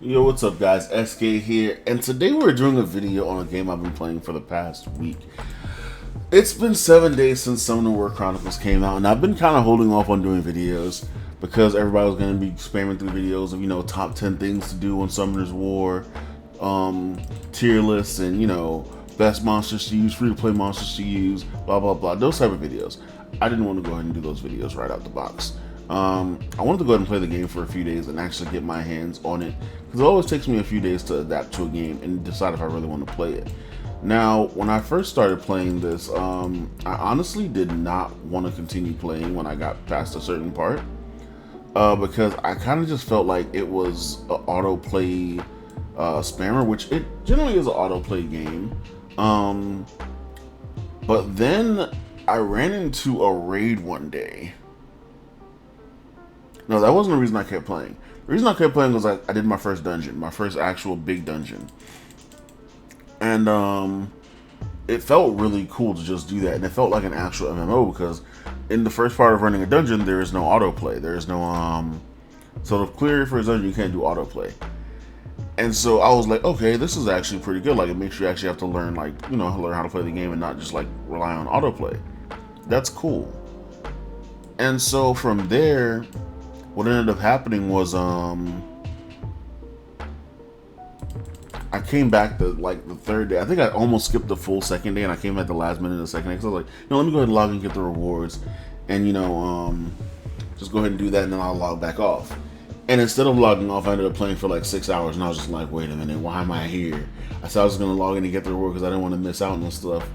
Yo, what's up guys, SK here, and today we're doing a video on a game I've been playing for the past week. It's been 7 days since Summoner War Chronicles came out, and I've been kind of holding off on doing videos because everybody was going to be spamming through videos of, top 10 things to do on Summoner's War, tier lists, and, best monsters to use, free-to-play monsters to use, blah, blah, blah, those type of videos. I didn't want to go ahead and do those videos right out the box. I wanted to go ahead and play the game for a few days and actually get my hands on it, because it always takes me a few days to adapt to a game and decide if I really want to play it. Now, when I first started playing this, I honestly did not want to continue playing when I got past a certain part, because I kind of just felt like it was an autoplay spammer, which it generally is an autoplay game. But then I ran into a raid one day. No, that wasn't the reason I kept playing. The reason I kept playing was I did my first dungeon, my first actual big dungeon. And it felt really cool to just do that. And it felt like an actual MMO because in the first part of running a dungeon, there is no autoplay. There is no, so to clear your first dungeon, you can't do autoplay. And so I was like, okay, this is actually pretty good. Like, it makes you actually have to learn, learn how to play the game and not just, rely on autoplay. That's cool. And so from there, what ended up happening was I came back the third day. I think I almost skipped the full second day, and I came back the last minute of the second day because I was like, let me go ahead and log in and get the rewards, and just go ahead and do that, and then I'll log back off. And instead of logging off, I ended up playing for like 6 hours, and I was just like, wait a minute, why am I here? I said I was gonna log in and get the reward because I didn't want to miss out on stuff.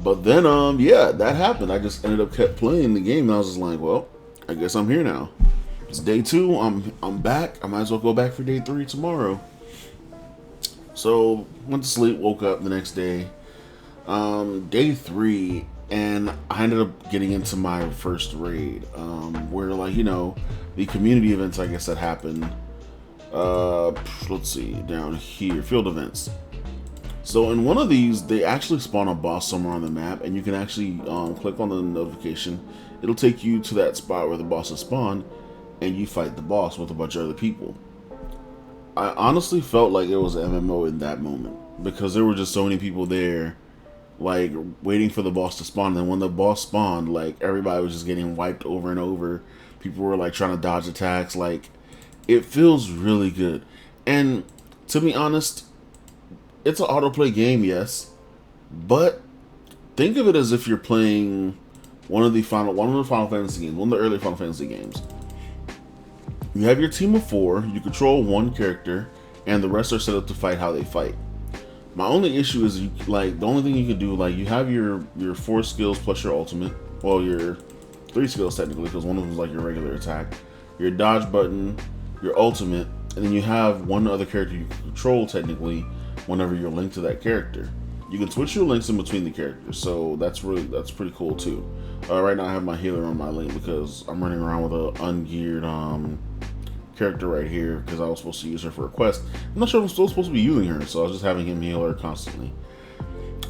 But then yeah, that happened. I just ended up kept playing the game, and I was just like, well, I guess I'm here now. It's day 2. I'm back. I might as well go back for day 3 tomorrow. So went to sleep, woke up the next day, day 3, and I ended up getting into my first raid, where the community events, I guess, that happened. Let's see, down here, field events. So in one of these, they actually spawn a boss somewhere on the map, and you can actually click on the notification. It'll take you to that spot where the boss is spawned, and you fight the boss with a bunch of other people. I honestly felt like it was an MMO in that moment because there were just so many people there, waiting for the boss to spawn. And when the boss spawned, everybody was just getting wiped over and over. People were trying to dodge attacks. It feels really good. And to be honest, it's an autoplay game, yes, but think of it as if you're playing one of the Final Fantasy games, one of the early Final Fantasy games. You have your team of 4, you control one character, and the rest are set up to fight how they fight. My only issue is the only thing you can do, you have your 4 skills plus your ultimate, well, your 3 skills technically, because one of them is your regular attack, your dodge button, your ultimate, and then you have one other character you can control technically whenever you're linked to that character. You can switch your links in between the characters, so that's pretty cool too. Right now I have my healer on my link because I'm running around with an ungeared character right here because I was supposed to use her for a quest. I'm not sure if I'm still supposed to be using her, so I was just having him heal her constantly.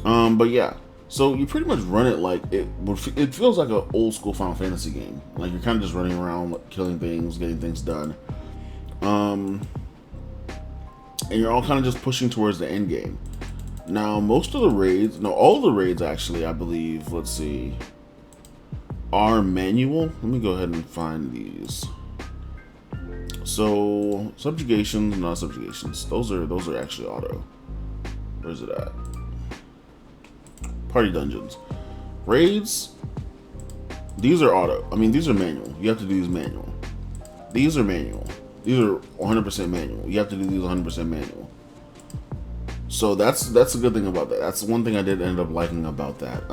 But yeah, so you pretty much run it it feels like an old school Final Fantasy game. You're kind of just running around, killing things, getting things done. And you're all kind of just pushing towards the end game. Now, most of the raids, no, all the raids actually, I believe, let's see, are manual. Let me go ahead and find these. So, subjugations, not subjugations. Those are actually auto. Where's it at? Party dungeons. Raids, these are auto. I mean, these are manual. You have to do these manual. These are manual. These are 100% manual. You have to do these 100% manual. So that's a good thing about that. That's one thing I did end up liking about that.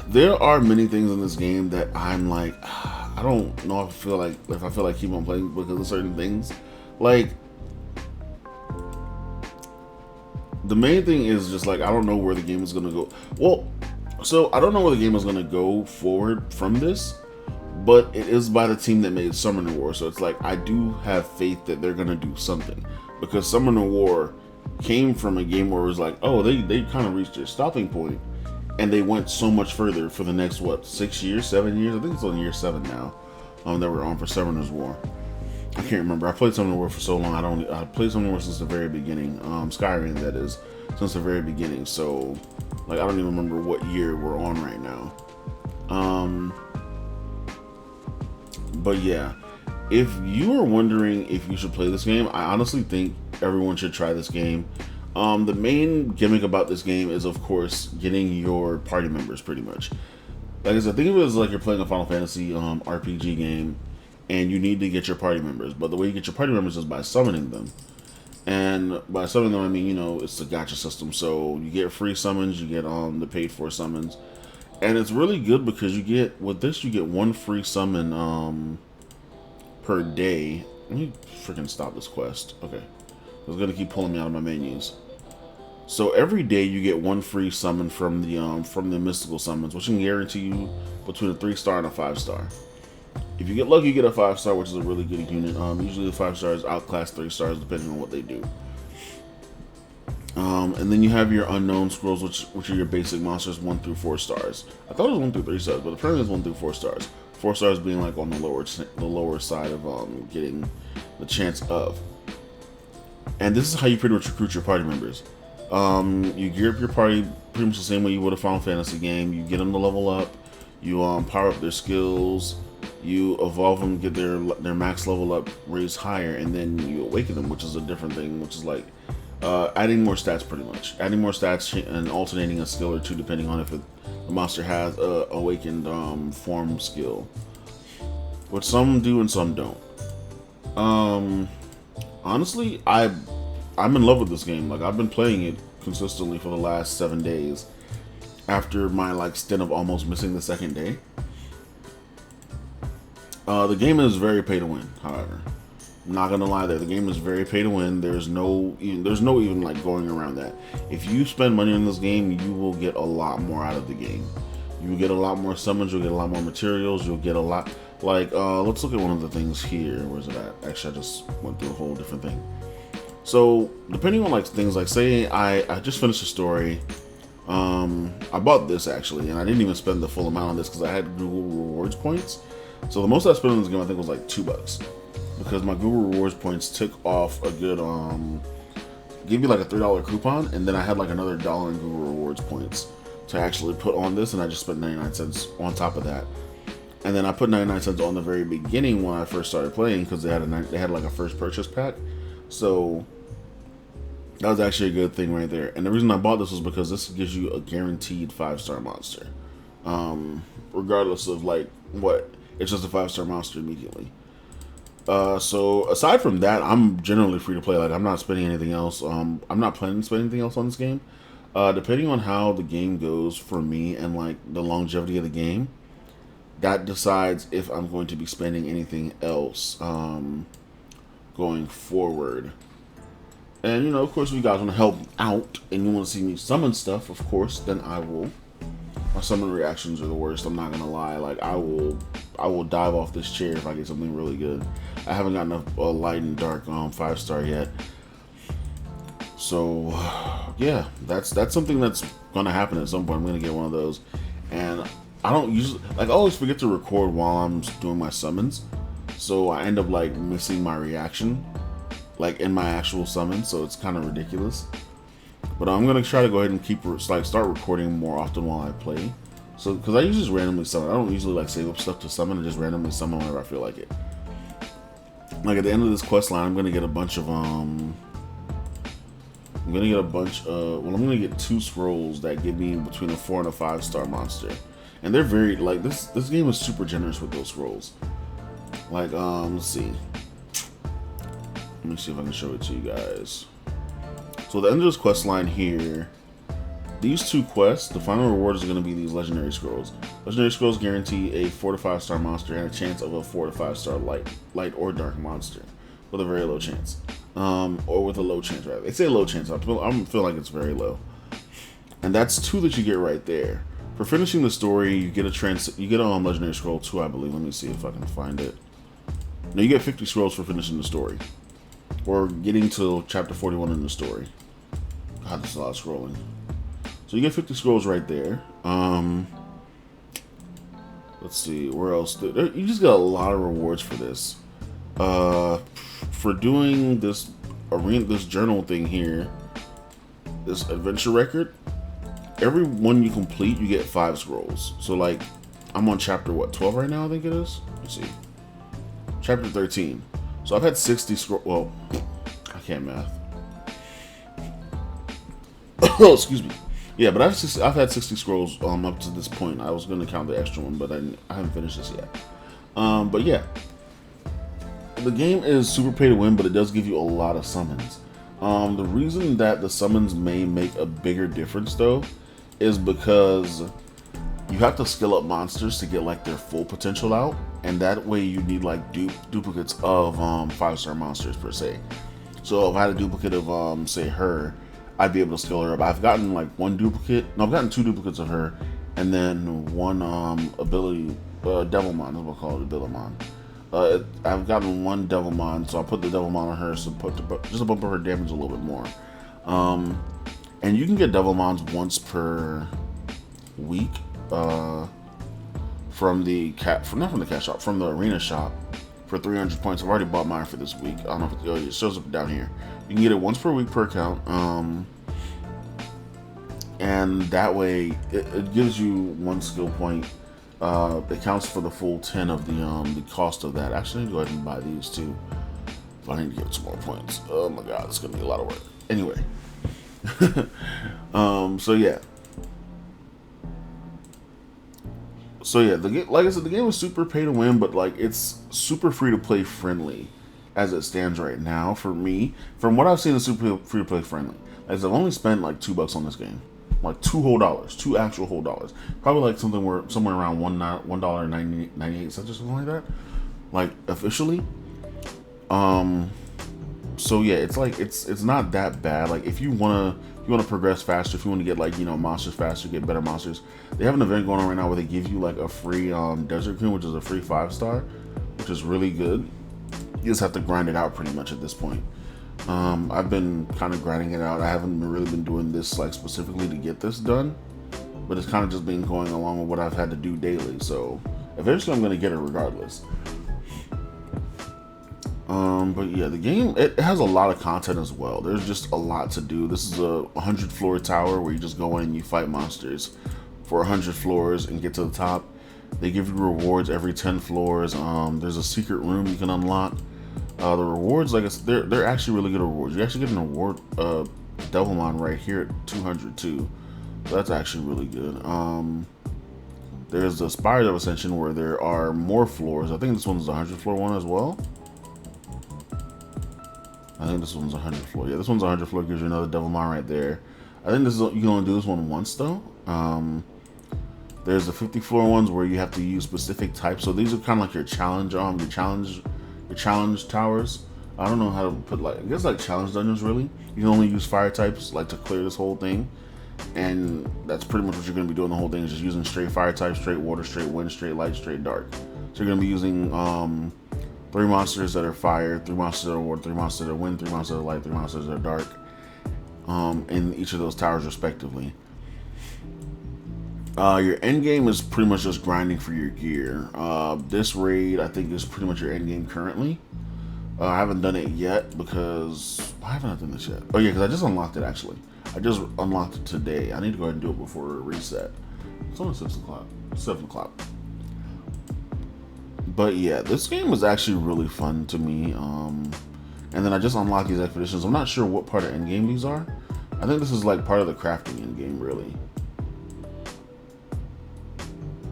There are many things in this game that I'm like, I don't know if I feel like keep on playing because of certain things. The main thing is just I don't know where the game is gonna go. Well, so I don't know where the game is gonna go forward from this, but it is by the team that made Summoner War, so it's I do have faith that they're gonna do something, because Summoner War came from a game where it was oh, they kind of reached their stopping point, and they went so much further for the next 6 years, 7 years. I think it's on year 7 now, that we're on for Summoner's War. I can't remember. I played Summoning War for so long. I played Summoning War since the very beginning. Skyrim, that is, since the very beginning. So, like, I don't even remember what year we're on right now. But yeah, if you are wondering if you should play this game, I honestly think everyone should try this game. The main gimmick about this game is, of course, getting your party members, pretty much. Like I said, think of it as like you're playing a Final Fantasy RPG game, and you need to get your party members. But the way you get your party members is by summoning them. And by summoning them, I mean, you know, it's a gacha system. So you get free summons, you get the paid for summons. And it's really good because you get, with this, you get one free summon per day. Let me freaking stop this quest. Okay. It's going to keep pulling me out of my menus. So every day you get one free summon from the mystical summons, which can guarantee you between a 3-star and a 5-star. If you get lucky, you get a 5-star, which is a really good unit. Usually the 5 stars outclass 3 stars depending on what they do. And then you have your unknown scrolls, which are your basic monsters, 1 through 4 stars. I thought it was 1 through 3 stars, but apparently it's 1 through 4 stars. 4 stars being like on the lower side of getting the chance of. And this is how you pretty much recruit your party members. You gear up your party pretty much the same way you would a Final Fantasy game. You get them to level up. You power up their skills. You evolve them, get their max level up raised higher, and then you awaken them, which is a different thing, which is like adding more stats, pretty much. Adding more stats and alternating a skill or two depending on if the monster has a awakened form skill, which some do and some don't. Honestly, I'm in love with this game. Like, I've been playing it consistently for the last 7 days after my like stint of almost missing the second day. The game is very pay to win, however. I'm not gonna lie there. The game is very pay to win. There's no even like going around that. If you spend money on this game, you will get a lot more out of the game. You will get a lot more summons, you'll get a lot more materials, you'll get a lot, like, let's look at one of the things here. Where's it at? Actually, I just went through a whole different thing. So, depending on like things, like say I just finished a story. I bought this actually, and I didn't even spend the full amount on this because I had Google Rewards points. So the most I spent on this game, I think, was like $2, because my Google Rewards points took off a good gave me like a $3 coupon, and then I had like another $1 in Google Rewards points to actually put on this, and I just spent 99 cents on top of that. And then I put 99 cents on the very beginning when I first started playing because they had like a first purchase pack. So that was actually a good thing right there. And the reason I bought this was because this gives you a guaranteed 5-star monster, regardless of like what. It's just a 5-star monster immediately. So aside from that, I'm generally free to play. Like, I'm not spending anything else. I'm not planning to spend anything else on this game. Depending on how the game goes for me and like the longevity of the game, that decides if I'm going to be spending anything else going forward. And you know, of course, if you guys want to help out and you want to see me summon stuff, of course, then I will. My summon reactions are the worst, I'm not gonna lie. Like, I will dive off this chair if I get something really good. I haven't gotten a light and dark 5-star yet. So yeah, that's something that's gonna happen at some point. I'm gonna get one of those. And I don't usually, like, I always forget to record while I'm doing my summons, so I end up like missing my reaction like in my actual summon, so it's kind of ridiculous. But I'm gonna try to go ahead and start recording more often while I play. So, because I usually just randomly summon. I don't usually like save up stuff to summon. I just randomly summon whenever I feel like it. Like at the end of this quest line, I'm gonna get a bunch of I'm gonna get 2 scrolls that give me between a 4 and a 5-star monster, and they're very like this game is super generous with those scrolls. Like let's see. Let me see if I can show it to you guys. So at the end of this quest line here, these 2 quests, the final reward is going to be these legendary scrolls. Legendary scrolls guarantee a 4 to 5-star monster and a chance of a 4 to 5-star light or dark monster with a very low chance, or with a low chance rather. They say low chance. I feel like it's very low, and that's 2 that you get right there. For finishing the story, you get a legendary scroll 2, I believe. Let me see if I can find it. No, you get 50 scrolls for finishing the story, or getting to chapter 41 in the story. God, this is a lot of scrolling. So you get 50 scrolls right there. Let's see, where else? You just get a lot of rewards for this. Uh, for doing this this journal thing here, this adventure record, every one you complete, you get 5 scrolls. So like, I'm on chapter 12 right now, I think it is. Let's see, chapter 13. So I've had 60 scrolls. Well, I can't math. Oh, excuse me. Yeah, but I've had 60 scrolls up to this point. I was going to count the extra one, but I haven't finished this yet. But yeah, the game is super pay to win, but it does give you a lot of summons. The reason that the summons may make a bigger difference, though, is because you have to skill up monsters to get like their full potential out, and that way you need like duplicates of 5-star monsters per se. So if I had a duplicate of say her, I'd be able to skill her up. I've gotten like one duplicate. No, I've gotten 2 duplicates of her, and then one ability, Devilmon is what I call it, Devilmon. I've gotten one Devilmon, so I put the Devilmon on her, so just to bump her damage a little bit more. And you can get Devilmons once per week from the not from the cat shop, from the arena shop for 300 points. I've already bought mine for this week. I don't know if it shows up down here. You can get it once per week per account, and that way it gives you 1 skill point. It counts for the full 10 of the cost of that. Actually, go ahead and buy these too. If I need to get 2 more points. Oh my god, it's gonna be a lot of work. Anyway, so yeah. So yeah, like I said, the game is super pay to win, but like it's super free to play friendly as it stands right now for me. From what I've seen, it's super free to play friendly. As I've only spent like $2 on this game, like $2 2 actual whole dollars. Probably like somewhere around $1.98 or something like that. Like officially. So yeah, it's like it's not that bad. Like if you wanna progress faster, if you want to get like monsters faster, get better monsters, they have an event going on right now where they give you like a free Desert Queen, which is a free 5-star, which is really good. You just have to grind it out pretty much at this point. I've been kind of grinding it out. I haven't really been doing this like specifically to get this done, but it's kind of just been going along with what I've had to do daily. So eventually I'm going to get it regardless. But yeah, the game, it has a lot of content as well. There's just a lot to do. This is a 100 floor tower where you just go in and you fight monsters for 100 floors and get to the top. They give you rewards every 10 floors. There's a secret room you can unlock. The rewards, like I said, they're actually really good rewards. You actually get an award, Devilmon right here at 200 too. So that's actually really good. There's the Spires of Ascension where there are more floors. I think this one's the 100 floor one as well. I think this one's 100 floor. Yeah, this one's 100 floor. Gives you another Devilmon right there. I think this is, you can only do this one once though. There's the 50 floor ones where you have to use specific types. So these are kind of like your challenge towers. I don't know how to put, like, I guess like challenge dungeons really. You can only use fire types like to clear this whole thing. And that's pretty much what you're going to be doing the whole thing, is just using straight fire types, straight water, straight wind, straight light, straight dark. So you're going to be using 3 monsters that are fire, 3 monsters that are water, 3 monsters that are wind, 3 monsters that are light, 3 monsters that are dark, in each of those towers respectively. Your end game is pretty much just grinding for your gear. This raid, I think, is pretty much your end game currently. I haven't done it yet because why haven't I done this yet? Oh yeah, because I just unlocked it actually. I just unlocked it today. I need to go ahead and do it before it reset. It's only 6 o'clock. 7 o'clock. But yeah, this game was actually really fun to me. And then I just unlocked these expeditions. I'm not sure what part of endgame these are. I think this is like part of the crafting endgame, really.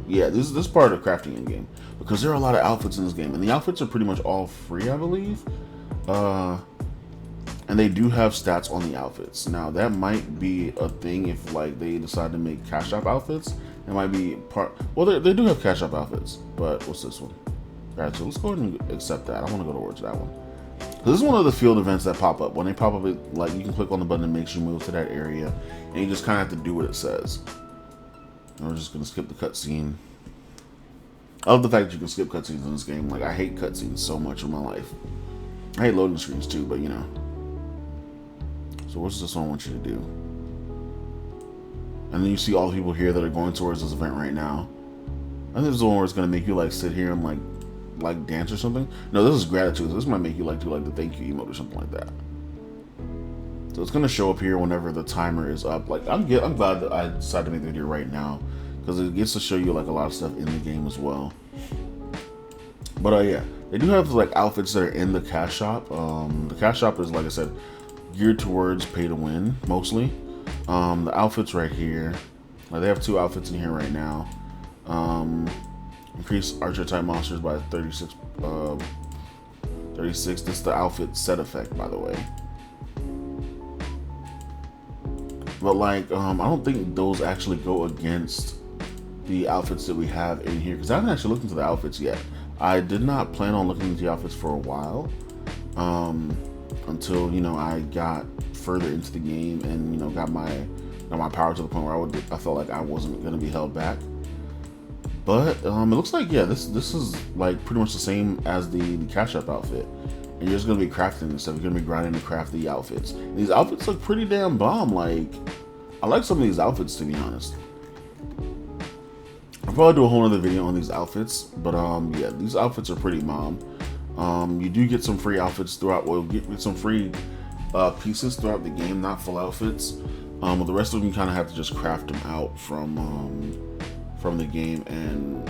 Yeah, this is part of the crafting endgame, because there are a lot of outfits in this game, and the outfits are pretty much all free, I believe. And they do have stats on the outfits. Now that might be a thing if like they decide to make cash shop outfits. It might be part. Well, they do have cash shop outfits, but what's this one? Alright, so let's go ahead and accept that. I want to go towards that one. This is one of the field events that pop up. When they pop up, it, like, you can click on the button that makes you move to that area, and you just kind of have to do what it says. And we're just gonna skip the cutscene. I love the fact that you can skip cutscenes in this game. Like, I hate cutscenes so much in my life. I hate loading screens too, but you know. So what's this one I want you to do? And then you see all the people here that are going towards this event right now. I think this is the one where it's gonna make you like sit here and like like dance or something. No, this is gratitude. So this might make you like do like the thank you emote or something like that. So it's gonna show up here whenever the timer is up. Like I'm glad that I decided to make the video right now because it gets to show you like a lot of stuff in the game as well. But yeah, they do have like outfits that are in the cash shop. The cash shop is, like I said, geared towards pay to win mostly. The outfits right here, like they have 2 outfits in here right now. Increase archer type monsters by 36. 36. This is the outfit set effect, by the way. But like, I don't think those actually go against the outfits that we have in here because I haven't actually looked into the outfits yet. I did not plan on looking into the outfits for a while, until I got further into the game and got my power to the point where I felt like I wasn't gonna be held back. But it looks like this is like pretty much the same as the cash up outfit, and you're just gonna be crafting and stuff. You're gonna be grinding to craft the outfits. And these outfits look pretty damn bomb. Like I like some of these outfits, to be honest. I'll probably do a whole other video on these outfits, but yeah, these outfits are pretty bomb. You do get some free outfits throughout. Well, you get some free pieces throughout the game, not full outfits. But the rest of them you kind of have to just craft them out from the game, and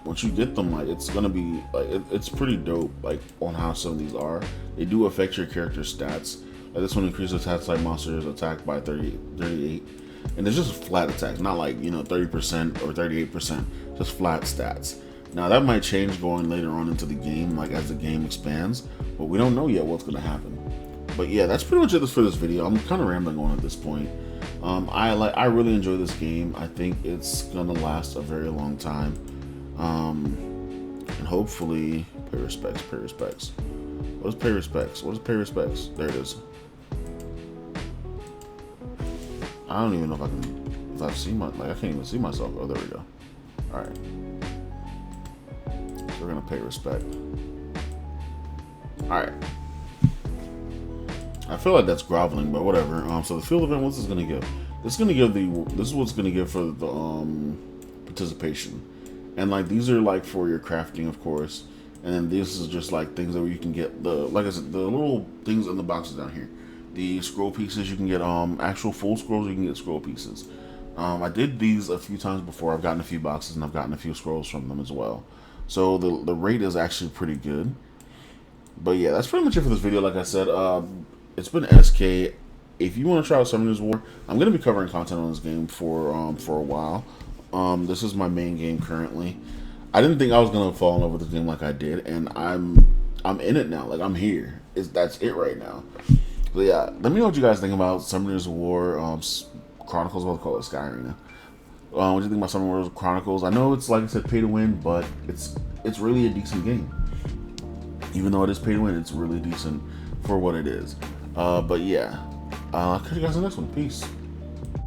once you get them, like it's gonna be like it's pretty dope. Like on how some of these are, they do affect your character's stats. Like this one increases attack type monsters attack by 38. And it's just flat attacks, not like 30% or 38%, just flat stats. Now that might change going later on into the game, like as the game expands, but we don't know yet what's gonna happen. But yeah, that's pretty much it for this video. I'm kind of rambling on at this point. I really enjoy this game. I think it's gonna last a very long time, and hopefully pay respects. What is pay respects? What is pay respects? There it is. I don't even know if I've seen I can't even see myself. Oh, there we go. All right. So we're gonna pay respect. All right. I feel like that's groveling, but whatever. So the field event, what's this gonna give? This is what's gonna give for the participation, and like these are like for your crafting, of course, and then this is just like things that you can get like I said, the little things in the boxes down here. The scroll pieces, you can get actual full scrolls, you can get scroll pieces. I did these a few times before. I've gotten a few boxes and I've gotten a few scrolls from them as well. So the rate is actually pretty good. But yeah, that's pretty much it for this video. Like I said, it's been SK. If you want to try out Summoner's War, I'm going to be covering content on this game for a while. This is my main game currently. I didn't think I was going to fall in love with this game like I did, and I'm in it now. Like I'm here. That's it right now. So yeah, let me know what you guys think about Summoner's War, Chronicles. I'll call it Sky Arena. What do you think about Summoner's War Chronicles? I know it's, like I said, pay to win, but it's really a decent game. Even though it is pay to win, it's really decent for what it is. But yeah, I'll catch you guys in the next one. Peace.